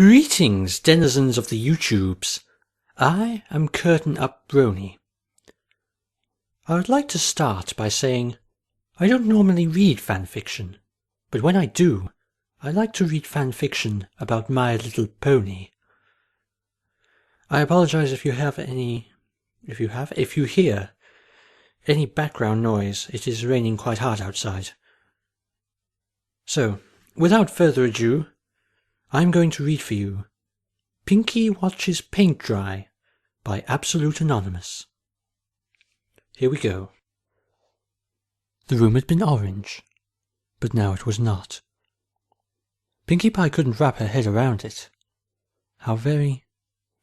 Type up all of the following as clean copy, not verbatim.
Greetings, denizens of the YouTubes. I am CurtainUpBrony. I would like to start by saying I don't normally read fanfiction, but when I do, I like to read fanfiction about My Little Pony. I apologize if you hear any background noise. It is raining quite hard outside. So, without further ado, I'm going to read for you Pinkie Watches Paint Dry by AbsoluteAnonymous. Here we go. The room had been orange, but now it was not. Pinkie Pie couldn't wrap her head around it. How very,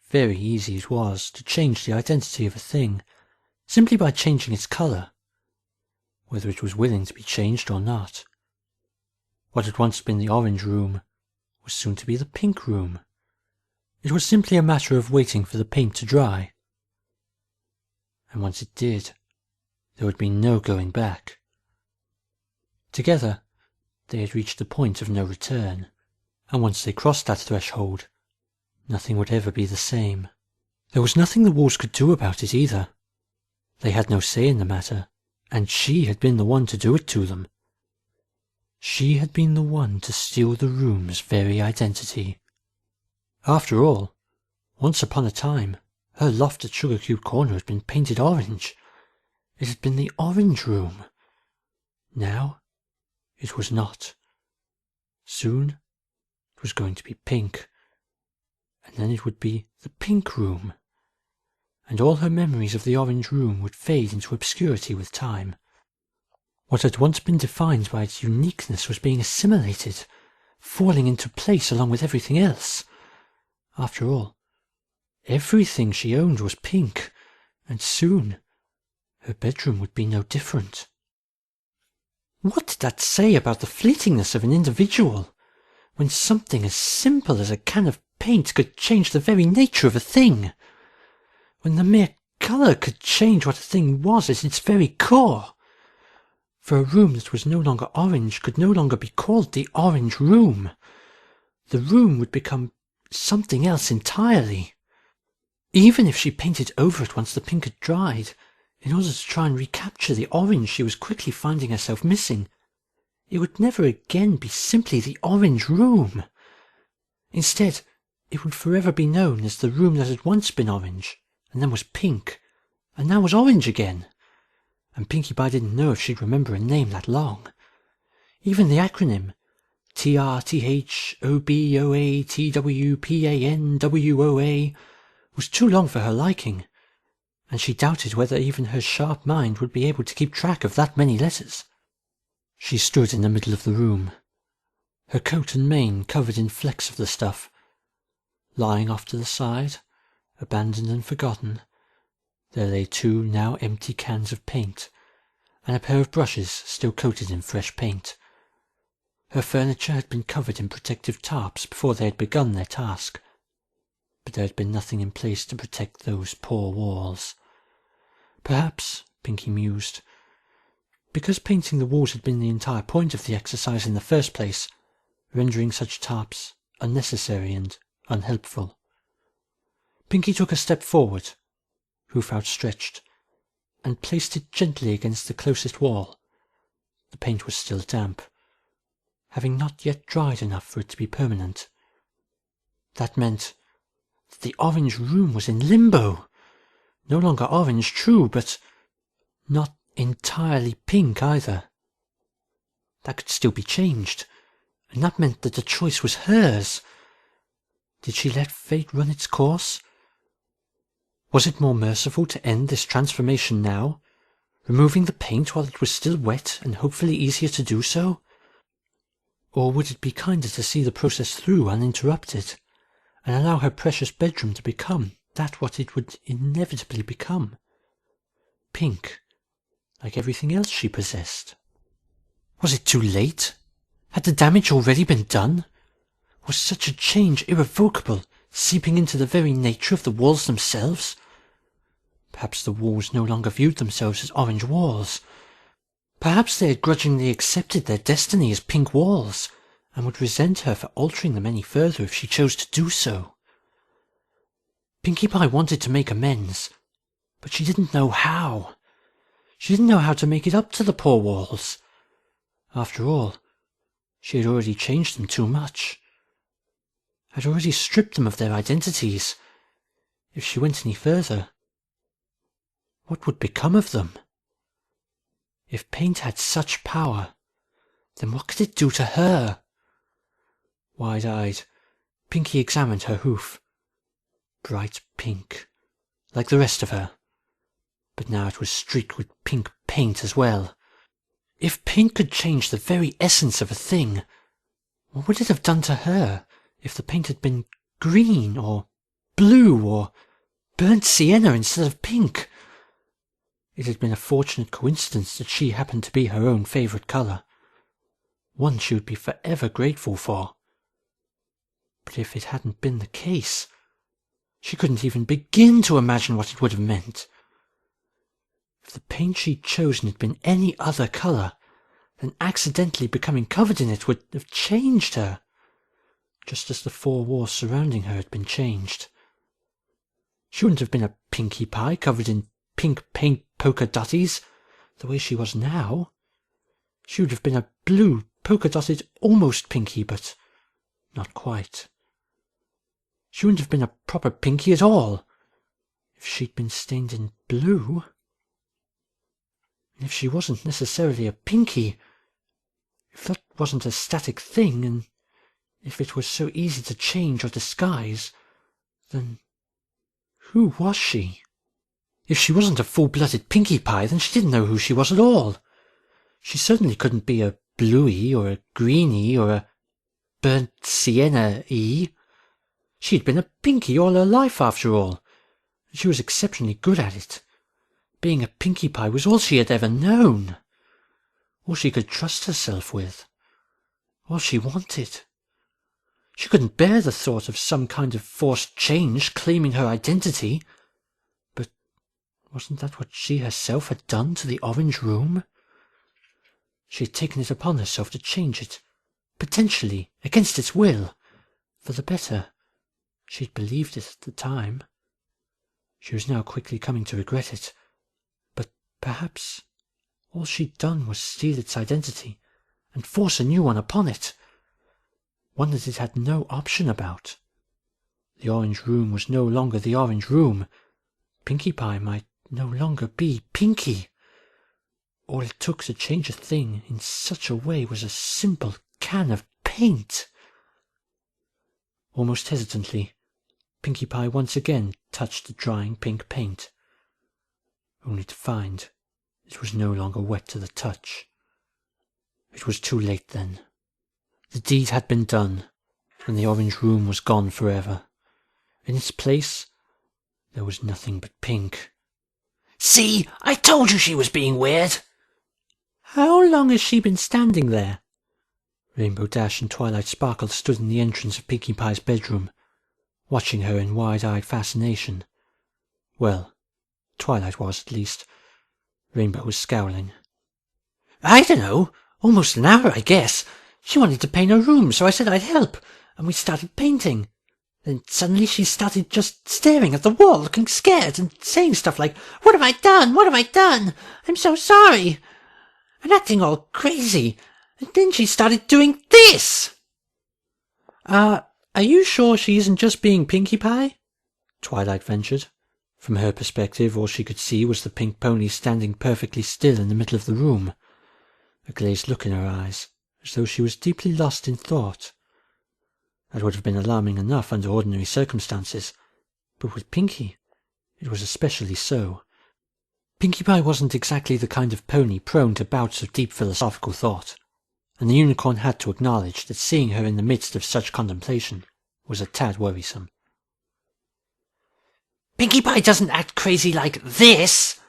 very easy it was to change the identity of a thing simply by changing its colour, whether it was willing to be changed or not. What had once been the orange room was soon to be the pink room. It was simply a matter of waiting for the paint to dry. And once it did, there would be no going back. Together, they had reached the point of no return, and once they crossed that threshold, nothing would ever be the same. There was nothing the wolves could do about it either. They had no say in the matter, and she had been the one to do it to them. She had been the one to steal the room's very identity. After all, once upon a time, her loft at Sugarcube Corner had been painted orange. It had been the orange room. Now, it was not. Soon, it was going to be pink. And then it would be the pink room. And all her memories of the orange room would fade into obscurity with time. What had once been defined by its uniqueness was being assimilated, falling into place along with everything else. After all, everything she owned was pink, and soon her bedroom would be no different. What did that say about the fleetingness of an individual, when something as simple as a can of paint could change the very nature of a thing? When the mere colour could change what a thing was at its very core? For a room that was no longer orange could no longer be called the orange room. The room would become something else entirely. Even if she painted over it once the pink had dried, in order to try and recapture the orange she was quickly finding herself missing, it would never again be simply the orange room. Instead, it would forever be known as the room that had once been orange, and then was pink, and now was orange again. And Pinkie Pie didn't know if she'd remember a name that long. Even the acronym TRTHOBOATWPANWOA was too long for her liking, and she doubted whether even her sharp mind would be able to keep track of that many letters. She stood in the middle of the room, her coat and mane covered in flecks of the stuff. Lying off to the side, abandoned and forgotten, there lay 2 now empty cans of paint, and a pair of brushes still coated in fresh paint. Her furniture had been covered in protective tarps before they had begun their task, but there had been nothing in place to protect those poor walls. Perhaps, Pinkie mused, because painting the walls had been the entire point of the exercise in the first place, rendering such tarps unnecessary and unhelpful. Pinkie took a step forward, hoof outstretched, and placed it gently against the closest wall. The paint was still damp, having not yet dried enough for it to be permanent. That meant that the orange room was in limbo. No longer orange, true, but not entirely pink either. That could still be changed, and that meant that the choice was hers. Did she let fate run its course? Was it more merciful to end this transformation now, removing the paint while it was still wet and hopefully easier to do so? Or would it be kinder to see the process through uninterrupted, and allow her precious bedroom to become that what it would inevitably become? Pink, like everything else she possessed. Was it too late? Had the damage already been done? Was such a change irrevocable, seeping into the very nature of the walls themselves? Perhaps the walls no longer viewed themselves as orange walls. Perhaps they had grudgingly accepted their destiny as pink walls, and would resent her for altering them any further if she chose to do so. Pinkie Pie wanted to make amends, but she didn't know how. She didn't know how to make it up to the poor walls. After all, she had already changed them too much. Had already stripped them of their identities. If she went any further, what would become of them? If paint had such power, then what could it do to her? Wide-eyed, Pinkie examined her hoof. Bright pink, like the rest of her. But now it was streaked with pink paint as well. If paint could change the very essence of a thing, what would it have done to her if the paint had been green or blue or burnt sienna instead of pink? It had been a fortunate coincidence that she happened to be her own favourite colour, one she would be forever grateful for. But if it hadn't been the case, she couldn't even begin to imagine what it would have meant. If the paint she'd chosen had been any other colour, then accidentally becoming covered in it would have changed her, just as the four walls surrounding her had been changed. She wouldn't have been a Pinkie Pie covered in pink paint polka dotties, the way she was now. She would have been a blue polka-dotted almost Pinkie, but not quite. She wouldn't have been a proper Pinkie at all, if she'd been stained in blue. And if she wasn't necessarily a Pinkie, if that wasn't a static thing, and if it was so easy to change or disguise, then who was she? If she wasn't a full-blooded Pinkie Pie, then she didn't know who she was at all. She certainly couldn't be a bluey or a greeny or a burnt sienna-y. She had been a Pinkie all her life, after all, and she was exceptionally good at it. Being a Pinkie Pie was all she had ever known, all she could trust herself with, all she wanted. She couldn't bear the thought of some kind of forced change claiming her identity. But wasn't that what she herself had done to the Orange Room? She had taken it upon herself to change it, potentially against its will, for the better. She had believed it at the time. She was now quickly coming to regret it, but perhaps all she'd done was steal its identity and force a new one upon it, one that it had no option about. The Orange Room was no longer the Orange Room. Pinkie Pie might no longer be Pinkie. All it took to change a thing in such a way was a simple can of paint. Almost hesitantly, Pinkie Pie once again touched the drying pink paint, only to find it was no longer wet to the touch. It was too late then. The deed had been done, and the Orange Room was gone forever. In its place, there was nothing but pink. "See, I told you she was being weird!" "How long has she been standing there?" Rainbow Dash and Twilight Sparkle stood in the entrance of Pinkie Pie's bedroom, watching her in wide-eyed fascination. Well, Twilight was, at least. Rainbow was scowling. "I dunno, almost an hour, I guess. She wanted to paint her room, so I said I'd help, and we started painting. Then suddenly she started just staring at the wall, looking scared, and saying stuff like, 'What have I done? What have I done? I'm so sorry!' and acting all crazy. And then she started doing this!" Are you sure she isn't just being Pinkie Pie?" Twilight ventured. From her perspective, all she could see was the pink pony standing perfectly still in the middle of the room, a glazed look in her eyes, as though she was deeply lost in thought. That would have been alarming enough under ordinary circumstances, but with Pinkie it was especially so. Pinkie Pie wasn't exactly the kind of pony prone to bouts of deep philosophical thought, and the unicorn had to acknowledge that seeing her in the midst of such contemplation was a tad worrisome. "Pinkie Pie doesn't act crazy like this!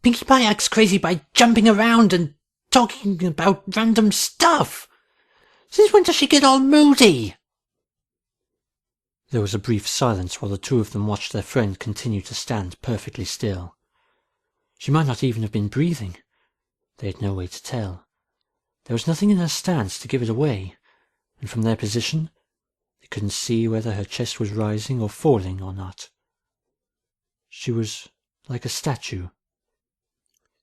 Pinkie Pie acts crazy by jumping around and talking about random stuff! Since when does she get all moody?" There was a brief silence while the two of them watched their friend continue to stand perfectly still. She might not even have been breathing. They had no way to tell. There was nothing in her stance to give it away, and from their position they couldn't see whether her chest was rising or falling or not. She was like a statue.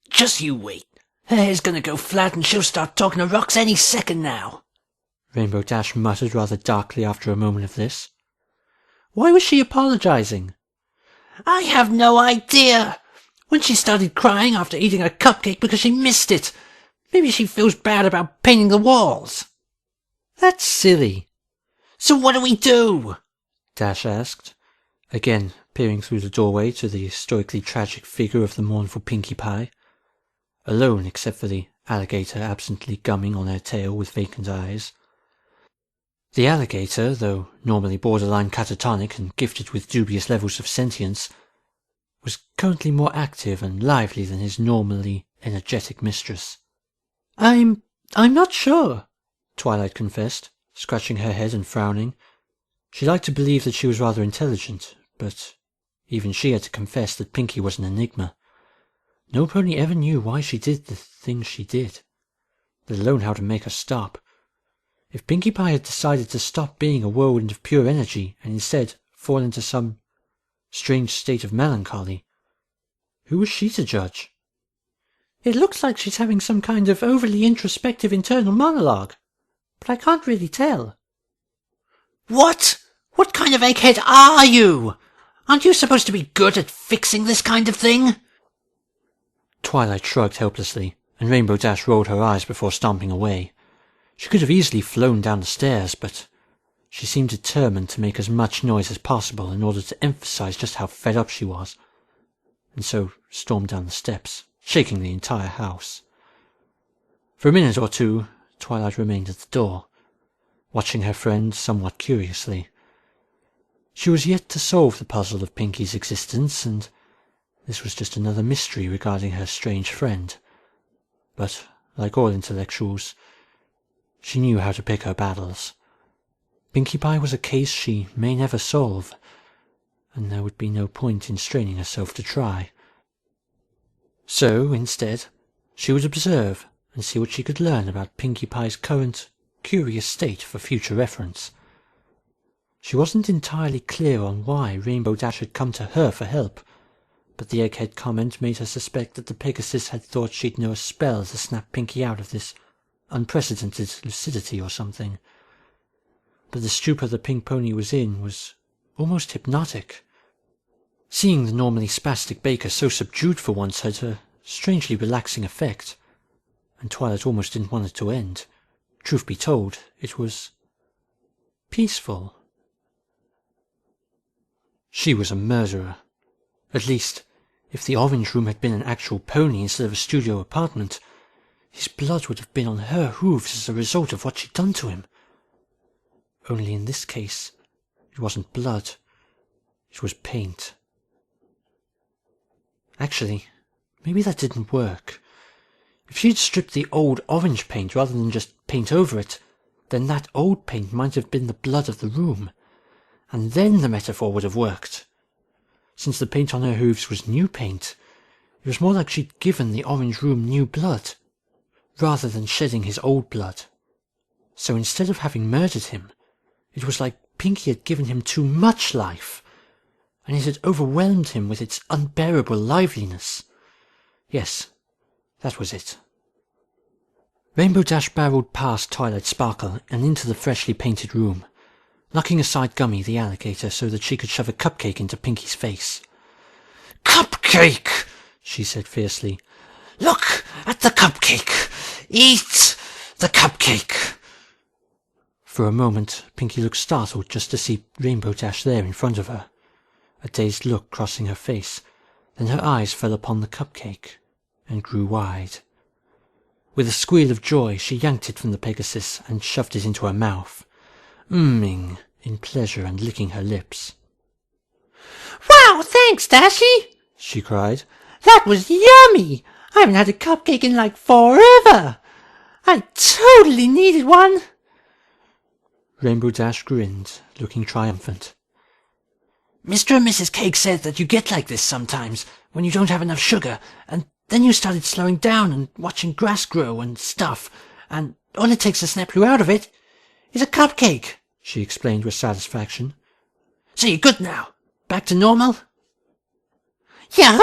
"Just you wait. Her hair's gonna go flat and she'll start talking to rocks any second now," Rainbow Dash muttered rather darkly after a moment of this. Why was she apologizing? "I have no idea. When she started crying after eating a cupcake because she missed it. Maybe she feels bad about painting the walls." That's silly. "So what do we do?" Dash asked, again peering through the doorway to the stoically tragic figure of the mournful Pinkie Pie, alone except for the alligator absently gumming on her tail with vacant eyes. The alligator, though normally borderline catatonic and gifted with dubious levels of sentience, was currently more active and lively than his normally energetic mistress. I'm not sure," Twilight confessed, scratching her head and frowning. She liked to believe that she was rather intelligent, but even she had to confess that Pinkie was an enigma. No pony ever knew why she did the things she did, let alone how to make her stop. If Pinkie Pie had decided to stop being a whirlwind of pure energy and instead fall into some strange state of melancholy, who was she to judge? It looks like she's having some kind of overly introspective internal monologue, but I can't really tell. "What? What kind of egghead are you? Aren't you supposed to be good at fixing this kind of thing?" Twilight shrugged helplessly, and Rainbow Dash rolled her eyes before stomping away. She could have easily flown down the stairs, but she seemed determined to make as much noise as possible in order to emphasize just how fed up she was, and so stormed down the steps, shaking the entire house. For a minute or two, Twilight remained at the door, watching her friend somewhat curiously. She was yet to solve the puzzle of Pinkie's existence, and this was just another mystery regarding her strange friend. But, like all intellectuals, she knew how to pick her battles. Pinkie Pie was a case she may never solve, and there would be no point in straining herself to try. So, instead, she would observe and see what she could learn about Pinkie Pie's current, curious state for future reference. She wasn't entirely clear on why Rainbow Dash had come to her for help, but the egghead comment made her suspect that the Pegasus had thought she'd know a spell to snap Pinkie out of this unprecedented lucidity or something. But the stupor the pink pony was in was almost hypnotic. Seeing the normally spastic Baker so subdued for once had a strangely relaxing effect, and Twilight almost didn't want it to end. Truth be told, it was peaceful. She was a murderer. At least, if the orange room had been an actual pony instead of a studio apartment, his blood would have been on her hooves as a result of what she'd done to him. Only in this case, it wasn't blood, it was paint. Actually, maybe that didn't work. If she'd stripped the old orange paint rather than just paint over it, then that old paint might have been the blood of the room, and then the metaphor would have worked. Since the paint on her hooves was new paint, it was more like she'd given the orange room new blood, rather than shedding his old blood. So instead of having murdered him, it was like Pinkie had given him too much life, and it had overwhelmed him with its unbearable liveliness. Yes, that was it. Rainbow Dash barreled past Twilight Sparkle and into the freshly painted room, knocking aside Gummy the alligator so that she could shove a cupcake into Pinkie's face. "Cupcake!" she said fiercely. "Look at the cupcake! Eat the cupcake!" For a moment, Pinkie looked startled just to see Rainbow Dash there in front of her, a dazed look crossing her face. Then her eyes fell upon the cupcake and grew wide. With a squeal of joy, she yanked it from the Pegasus and shoved it into her mouth, mmming in pleasure and licking her lips. "Wow, thanks, Dashy!" she cried. "That was yummy! I haven't had a cupcake in like forever! I totally needed one!" Rainbow Dash grinned, looking triumphant. "Mr. and Mrs. Cake said that you get like this sometimes, when you don't have enough sugar, and then you started slowing down and watching grass grow and stuff, and all it takes to snap you out of it It's a cupcake, she explained with satisfaction. So you're good now? Back to normal? Yeah,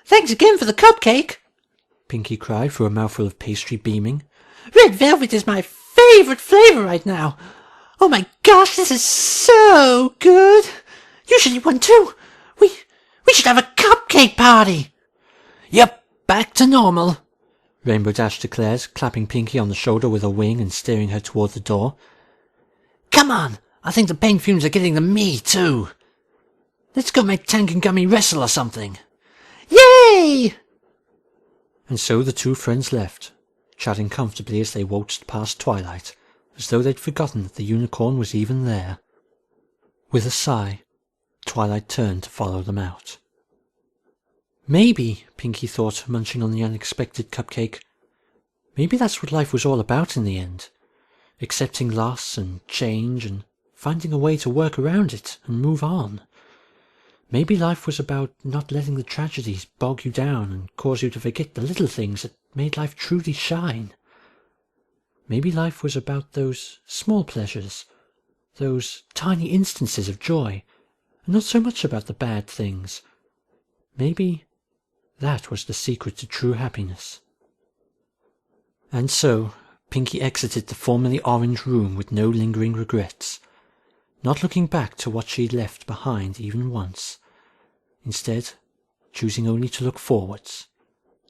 thanks again for the cupcake, Pinkie cried through a mouthful of pastry, beaming. Red velvet is my favourite flavour right now. Oh my gosh, this is so good. You should eat one too. We should have a cupcake party. Yep, back to normal, Rainbow Dash declared, clapping Pinkie on the shoulder with a wing and steering her toward the door. Come on, I think the paint fumes are getting to me too. Let's go make Tank and Gummy wrestle or something. Yay! And so the two friends left, chatting comfortably as they waltzed past Twilight, as though they'd forgotten that the unicorn was even there. With a sigh, Twilight turned to follow them out. Maybe, Pinkie thought, munching on the unexpected cupcake, maybe that's what life was all about in the end. Accepting loss and change and finding a way to work around it and move on. Maybe life was about not letting the tragedies bog you down and cause you to forget the little things that made life truly shine. Maybe life was about those small pleasures, those tiny instances of joy, and not so much about the bad things. Maybe that was the secret to true happiness. And so, Pinkie exited the formerly orange room with no lingering regrets, not looking back to what she'd left behind even once. Instead, choosing only to look forwards,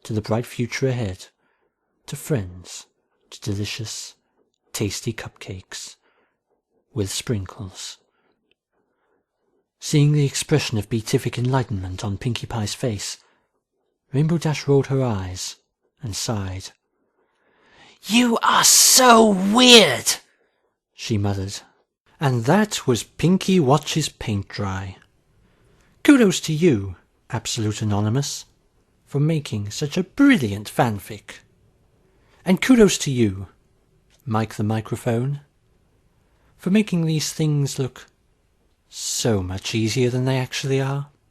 to the bright future ahead, to friends, to delicious, tasty cupcakes, with sprinkles. Seeing the expression of beatific enlightenment on Pinkie Pie's face, Rainbow Dash rolled her eyes and sighed. You are so weird, she muttered. And that was Pinkie Watches Paint Dry. Kudos to you, Absolute Anonymous, for making such a brilliant fanfic. And kudos to you, Mike the Microphone, for making these things look so much easier than they actually are.